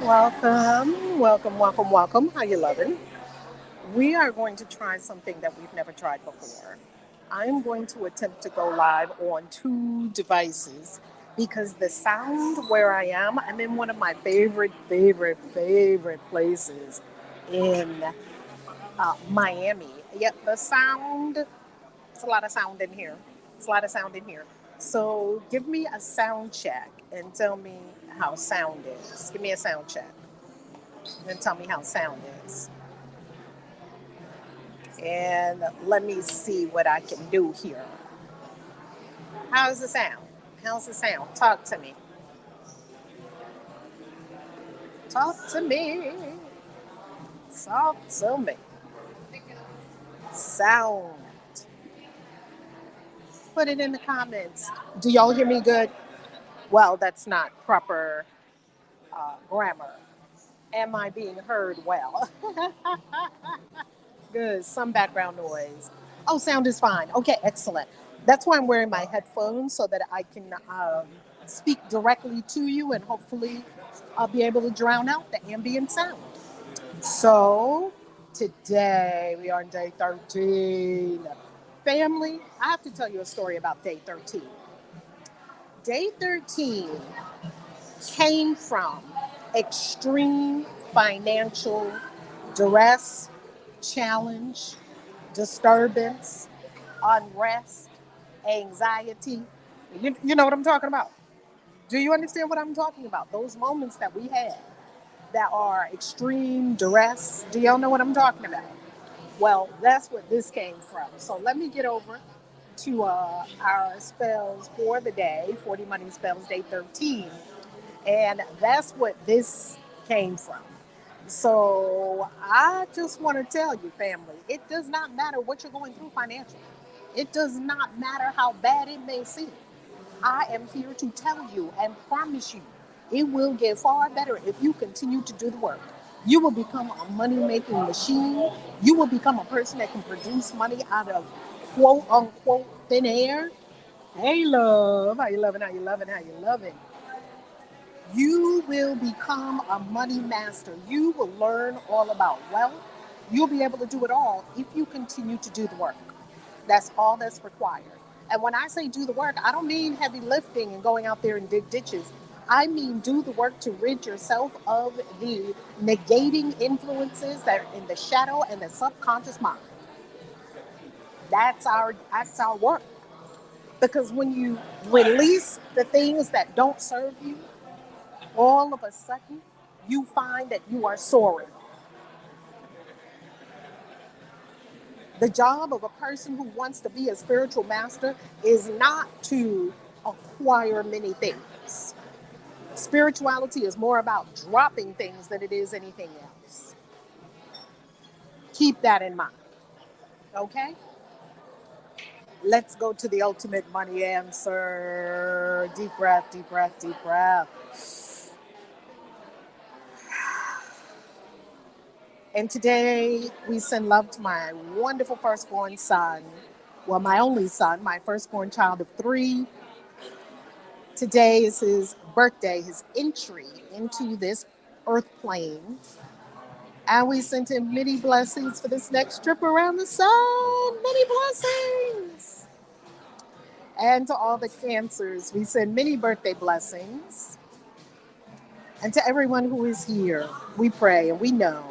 Welcome, welcome, welcome, welcome. How you loving? We are going to try something that we've never tried before. I'm going to attempt to go live on two devices because the sound where I am, I'm in one of my favorite places in Miami. Yep, the sound, it's a lot of sound in here. It's a lot of sound in here. So give me a sound check and tell me how sound is. Give me a sound check and tell me how sound is. And let me see what I can do here. How's the sound? How's the sound? Talk to me. Talk to me. Talk to me. Sound. Put it in the comments. Do y'all hear me good? Well, that's not proper grammar. Am I being heard well? Good. Some background noise. Oh, sound is fine. Okay, excellent. That's why I'm wearing my headphones so that I can speak directly to you and hopefully I'll be able to drown out the ambient sound. So, today we are on day 13. Family, I have to tell you a story about day 13. Day 13 came from extreme financial duress, challenge, disturbance, unrest, anxiety. You know what I'm talking about? Do you understand what I'm talking about? Those moments that we had that are extreme duress. Do y'all know what I'm talking about? Well, that's what this came from. So let me get over to our spells for the day, 40 Money Spells, day 13. And that's what this came from. So I just want to tell you, family, it does not matter what you're going through financially. It does not matter how bad it may seem. I am here to tell you and promise you it will get far better if you continue to do the work. You will become a money making machine. You will become a person that can produce money out of quote unquote thin air. Hey, love. How you loving? How you loving? How you loving? You will become a money master. You will learn all about wealth. You'll be able to do it all if you continue to do the work. That's all that's required. And when I say do the work, I don't mean heavy lifting and going out there and dig ditches. I mean do the work to rid yourself of the negating influences that are in the shadow and the subconscious mind. That's our work. Because when you release the things that don't serve you, all of a sudden you find that you are soaring. The job of a person who wants to be a spiritual master is not to acquire many things. Spirituality is more about dropping things than it is anything else. Keep that in mind. Okay? Let's go to the ultimate money answer. Deep breath, deep breath, deep breath. And today we send love to my wonderful firstborn son. Well, my only son, my firstborn child of 3. Today is his birthday, his entry into this earth plane. And we sent him many blessings for this next trip around the sun. Many blessings. And to all the cancers, we send many birthday blessings. And to everyone who is here, we pray and we know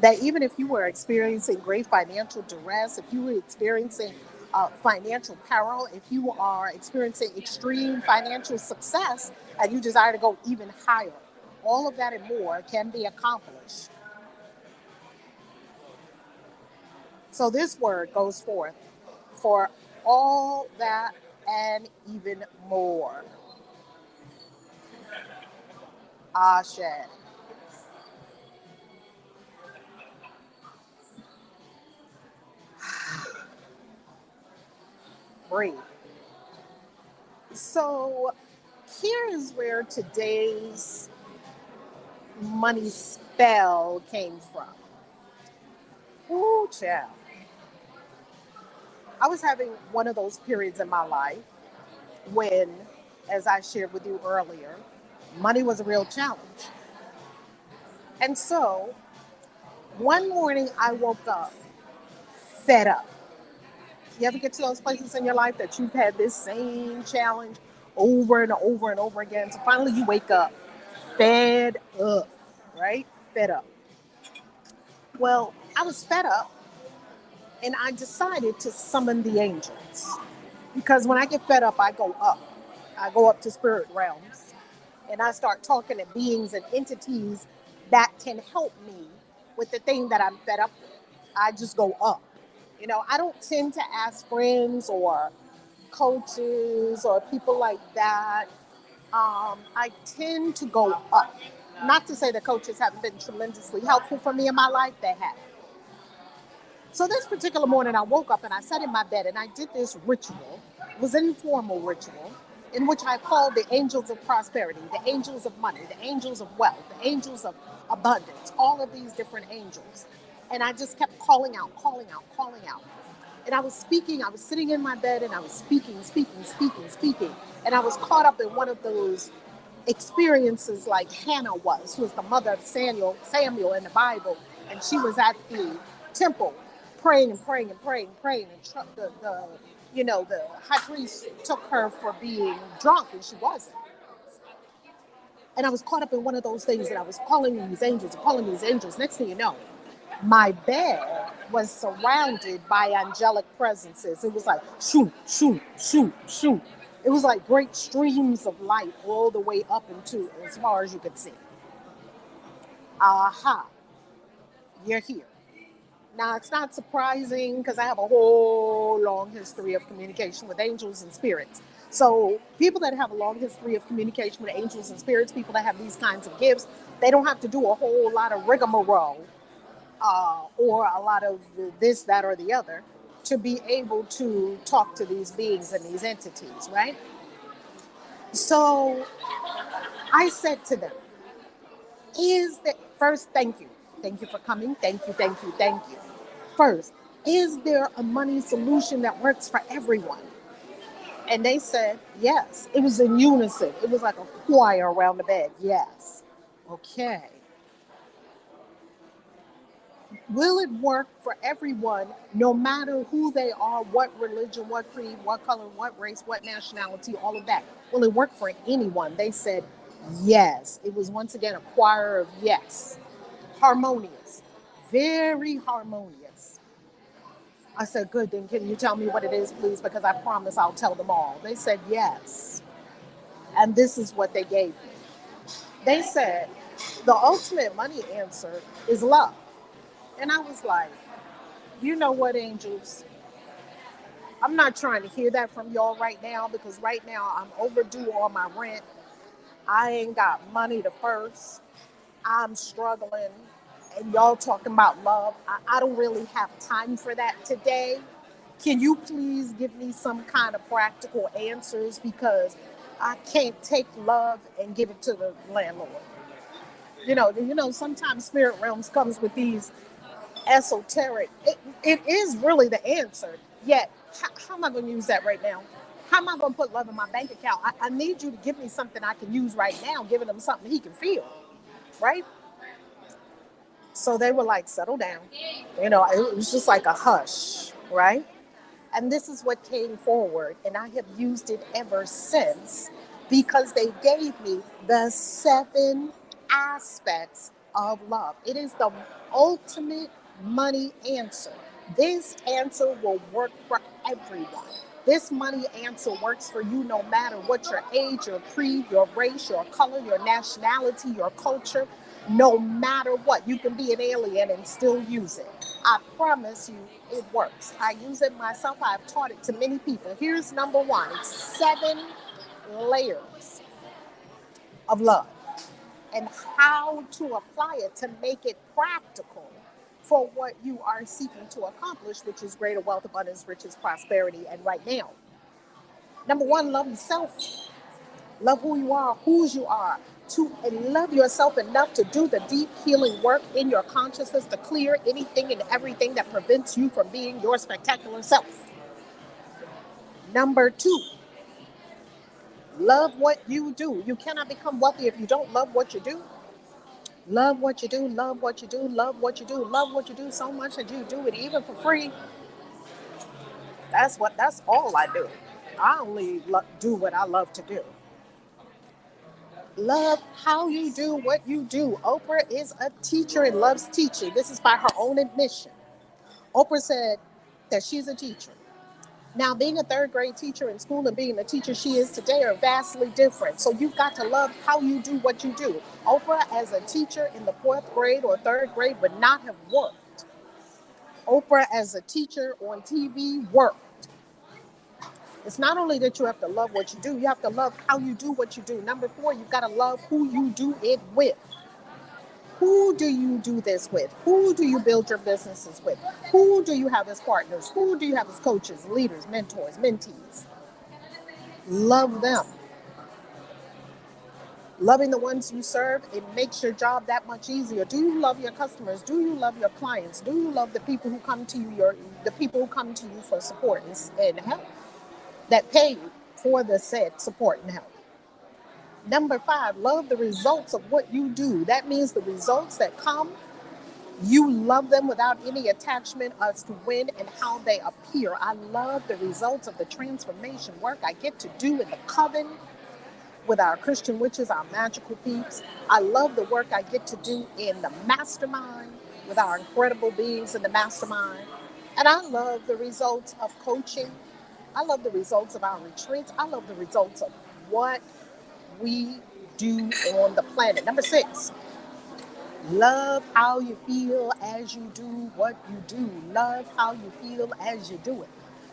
that even if you were experiencing great financial duress, if you were experiencing financial peril, if you are experiencing extreme financial success and you desire to go even higher, all of that and more can be accomplished. So this word goes forth for all that and even more. Ashe. Breathe. So here is where today's money spell came from. Ooh, child. I was having one of those periods in my life when, as I shared with you earlier, money was a real challenge. And so one morning I woke up fed up. You ever get to those places in your life that you've had this same challenge over and over and over again? So finally you wake up fed up, right? Fed up. Well, I was fed up and I decided to summon the angels. Because when I get fed up, I go up. I go up to spirit realms and I start talking to beings and entities that can help me with the thing that I'm fed up with. I just go up. I don't tend to ask friends or coaches or people like that. I tend to go up. Not to say that coaches haven't been tremendously helpful for me in my life, they have. So this particular morning, I woke up and I sat in my bed and I did this ritual. It was an informal ritual in which I called the angels of prosperity, the angels of money, the angels of wealth, the angels of abundance, all of these different angels. And I just kept calling out, calling out, calling out. And I was speaking, I was sitting in my bed and I was speaking, speaking, speaking, speaking. And I was caught up in one of those experiences like Hannah was, who was the mother of Samuel in the Bible. And she was at the temple praying and praying and praying and praying. And the high priest took her for being drunk and she wasn't. And I was caught up in one of those things and I was calling these angels and calling these angels. Next thing you know, my bed was surrounded by angelic presences. It was like shoot, shoot, shoot, shoot. It was like great streams of light all the way up into as far as you could see. Aha, you're here. Now, it's not surprising because I have a whole long history of communication with angels and spirits. So people that have a long history of communication with angels and spirits, people that have these kinds of gifts, they don't have to do a whole lot of rigmarole or a lot of this, that, or the other to be able to talk to these beings and these entities, right? So I said to them, first, thank you. Thank you for coming. Thank you, thank you, thank you. First, is there a money solution that works for everyone? And they said, yes. It was in unison. It was like a choir around the bed. Yes. Okay. Will it work for everyone, no matter who they are, what religion, what creed, what color, what race, what nationality, all of that? Will it work for anyone? They said, yes. It was once again a choir of yes. Harmonious. Very harmonious. I said, good, then can you tell me what it is, please? Because I promise I'll tell them all. They said, yes. And this is what they gave me. They said, the ultimate money answer is love. And I was like, you know what, angels? I'm not trying to hear that from y'all right now because right now I'm overdue on my rent. I ain't got money to first. I'm struggling. And y'all talking about love. I don't really have time for that today. Can you please give me some kind of practical answers because I can't take love and give it to the landlord. Sometimes spirit realms comes with these esoteric. It is really the answer. Yet, how am I going to use that right now? How am I going to put love in my bank account? I need you to give me something I can use right now, giving him something he can feel, right? So they were like, settle down. It was just like a hush, right? And this is what came forward. And I have used it ever since because they gave me the 7 aspects of love. It is the ultimate money answer. This answer will work for everyone. This money answer works for you no matter what your age, your creed, your race, your color, your nationality, your culture. No matter what, you can be an alien and still use it. I promise you it works. I use it myself. I've taught it to many people. Here's number 1. It's 7 layers of love and how to apply it to make it practical for what you are seeking to accomplish, which is greater wealth, abundance, riches, prosperity, and right now. Number 1, love yourself. Love who you are, whose you are, and love yourself enough to do the deep healing work in your consciousness to clear anything and everything that prevents you from being your spectacular self. Number 2, love what you do. You cannot become wealthy if you don't love what you do. Love what you do, love what you do, love what you do, love what you do so much that you do it even for free. That's all I do. I only do what I love to do. Love how you do what you do. Oprah is a teacher and loves teaching. This is by her own admission. Oprah said that she's a teacher. Now, being a third grade teacher in school and being the teacher she is today are vastly different. So you've got to love how you do what you do. Oprah, as a teacher in the fourth grade or third grade, would not have worked. Oprah, as a teacher on TV, worked. It's not only that you have to love what you do, you have to love how you do what you do. Number 4, you've got to love who you do it with. Who do you do this with? Who do you build your businesses with? Who do you have as partners? Who do you have as coaches, leaders, mentors, mentees? Love them. Loving the ones you serve, it makes your job that much easier. Do you love your customers? Do you love your clients? Do you love the people who come to you, the people who come to you for support and help, that pay you for the said support and help? Number 5, love the results of what you do. That means the results that come, you love them without any attachment as to when and how they appear. I love the results of the transformation work I get to do in the coven with our Christian witches, our magical peeps. I love the work I get to do in the mastermind with our incredible beings in the mastermind. And I love the results of coaching. I love the results of our retreats. I love the results of what we do on the planet. Number 6, love how you feel as you do what you do. Love how you feel as you do it.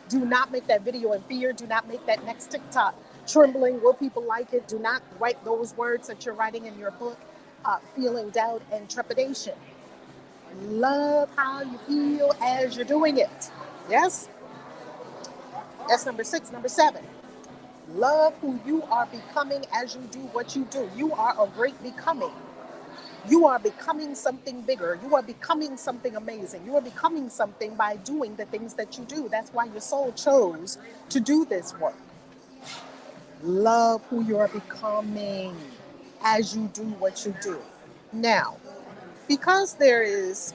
Do not make that video in fear. Do not make that next TikTok trembling. Will people like it? Do not write those words that you're writing in your book feeling doubt and trepidation. Love how you feel as you're doing it. Yes? That's number 6. Number 7, love who you are becoming as you do what you do. You are a great becoming. You are becoming something bigger. You are becoming something amazing. You are becoming something by doing the things that you do. That's why your soul chose to do this work. Love who you are becoming as you do what you do. Now, because there is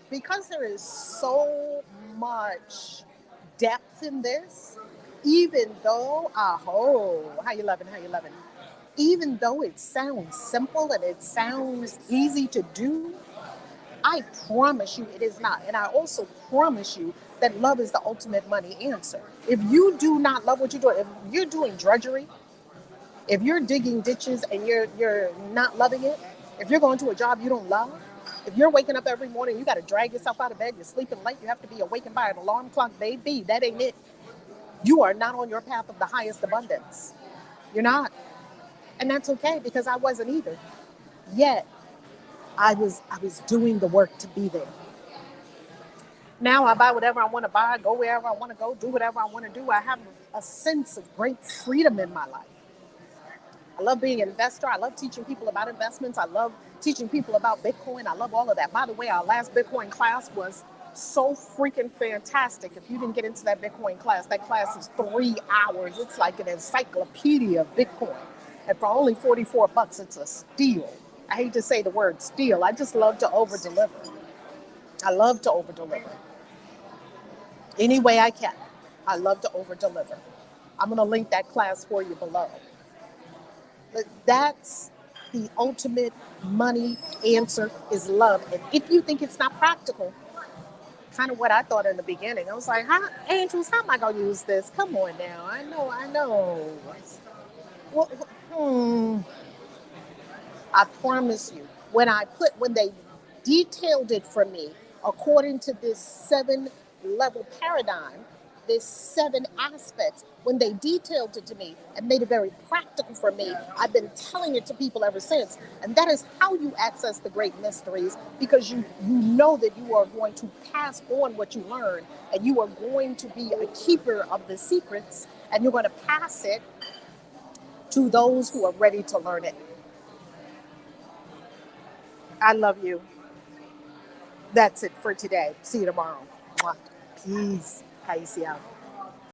because there is so much depth in this, even though, how you loving? Even though it sounds simple and it sounds easy to do, I promise you it is not. And I also promise you that love is the ultimate money answer. If you do not love what you're doing, if you're doing drudgery, if you're digging ditches and you're not loving it, if you're going to a job you don't love, if you're waking up every morning, you got to drag yourself out of bed, you're sleeping late, you have to be awakened by an alarm clock, baby, that ain't it. You are not on your path of the highest abundance. You're not. And that's okay, because I wasn't either. Yet, I was doing the work to be there. Now I buy whatever I want to buy, go wherever I want to go, do whatever I want to do. I have a sense of great freedom in my life. I love being an investor. I love teaching people about investments. I love teaching people about Bitcoin. I love all of that. By the way, our last Bitcoin class was so freaking fantastic. If you didn't get into that Bitcoin class, that class is 3 hours. It's like an encyclopedia of Bitcoin. And for only $44, it's a steal. I hate to say the word steal. I just love to over-deliver. I love to over-deliver. Any way I can. I love to over-deliver. I'm going to link that class for you below. But that's the ultimate money answer, is love. And if you think it's not practical, kind of what I thought in the beginning. I was like, Angels, how am I going to use this? Come on now. I know. Well, I promise you, when they detailed it for me, according to this 7-level paradigm, this 7 aspects, when they detailed it to me and made it very practical for me, I've been telling it to people ever since. And that is how you access the great mysteries, because you know that you are going to pass on what you learn, and you are going to be a keeper of the secrets, and you're going to pass it to those who are ready to learn it. I love you. That's it for today. See you tomorrow. Peace. KAISI out.